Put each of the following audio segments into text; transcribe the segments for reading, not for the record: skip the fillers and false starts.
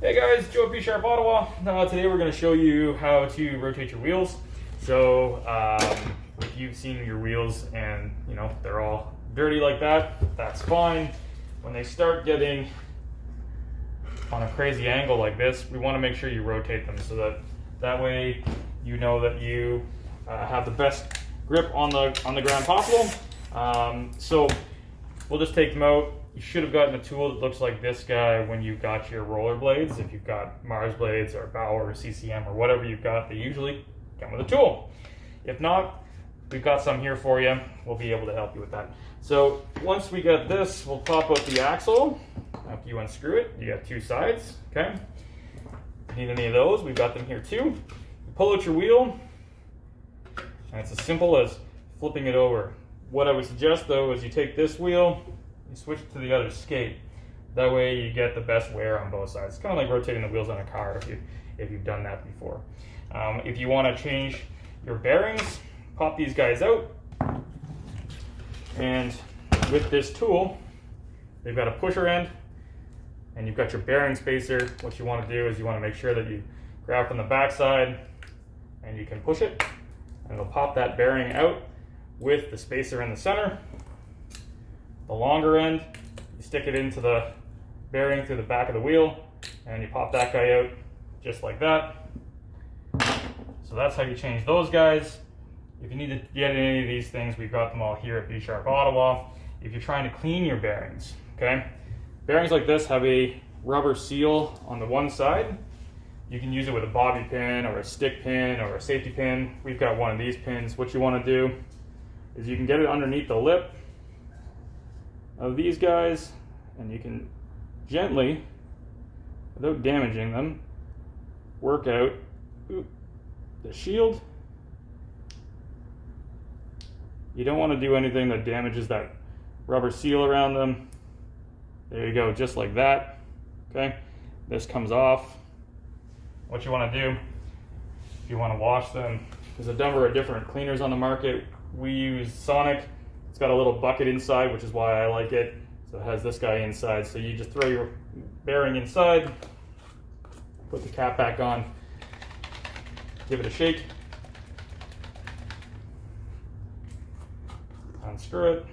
Hey guys, Joe at B Sharp Ottawa. Today we're going to show you how to rotate your wheels. So if you've seen your wheels and they're all dirty like that, that's fine. When they start getting on a crazy angle like this, we want to make sure you rotate them so that way you know that you have the best grip on the ground possible. So we'll just take them out. You should have gotten a tool that looks like this guy when you got your roller blades. If you've got Mars blades or Bauer or CCM or whatever you've got, they usually come with a tool. If not, we've got some here for you. We'll be able to help you with that. So once we get this, we'll pop out the axle. After you unscrew it, you got two sides, okay? If you need any of those, we've got them here too. You pull out your wheel, and it's as simple as flipping it over. What I would suggest though is you take this wheel, you switch it to the other skate. That way you get the best wear on both sides. It's kind of like rotating the wheels on a car if you've done that before. If you want to change your bearings, pop these guys out. And with this tool, they've got a pusher end and you've got your bearing spacer. What you want to do is you want to make sure that you grab from the back side and you can push it and it'll pop that bearing out with the spacer in the center. The longer end, you stick it into the bearing through the back of the wheel and you pop that guy out just like that. So that's how you change those guys. If you need to get any of these things, we've got them all here at B Sharp Ottawa. If you're trying to clean your bearings, okay? Bearings like this have a rubber seal on the one side. You can use it with a bobby pin or a stick pin or a safety pin. We've got one of these pins. What you want to do is you can get it underneath the lip of these guys and you can gently, without damaging them, work out the shield. You don't want to do anything that damages that rubber seal around them. There you go, just like that. Okay, this comes off. What you want to do, if you want to wash them, there's a number of different cleaners on the market. We use Sonic. It's got a little bucket inside, which is why I like it. So it has this guy inside. So you just throw your bearing inside, put the cap back on, give it a shake, unscrew it,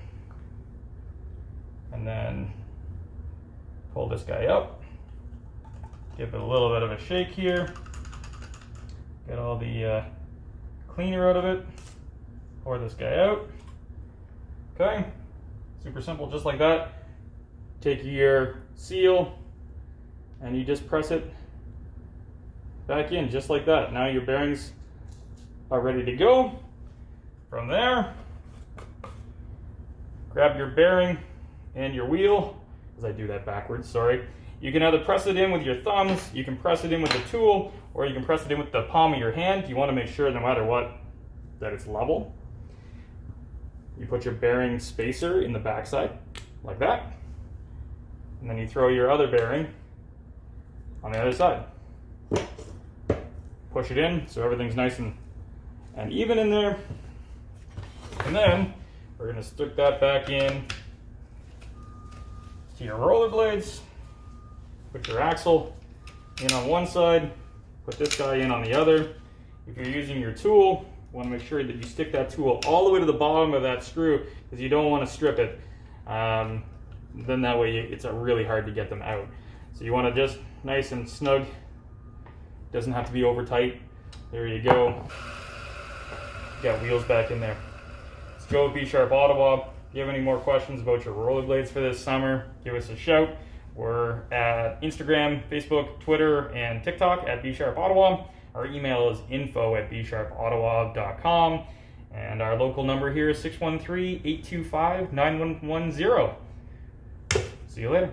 and then pull this guy up, give it a little bit of a shake here, get all the cleaner out of it, pour this guy out. Okay, super simple, just like that. Take your seal and you just press it back in, just like that. Now your bearings are ready to go. From there, grab your bearing and your wheel, as I do that backwards, sorry. You can either press it in with your thumbs, you can press it in with the tool, or you can press it in with the palm of your hand. You want to make sure no matter what that it's level. You put your bearing spacer in the backside, like that. And then you throw your other bearing on the other side. Push it in so everything's nice and even in there. And then we're going to stick that back in to your roller blades. Put your axle in on one side, put this guy in on the other. If you're using your tool, you want to make sure that you stick that tool all the way to the bottom of that screw because you don't want to strip it. Then that way it's really hard to get them out. So you want to just nice and snug. Doesn't have to be over tight. There you go. Got wheels back in there. It's Joe at B Sharp Ottawa. If you have any more questions about your rollerblades for this summer, give us a shout. We're at Instagram, Facebook, Twitter, and TikTok at B Sharp Ottawa. Our email is info@bsharpottawa.com. And our local number here is 613-825-9110. See you later.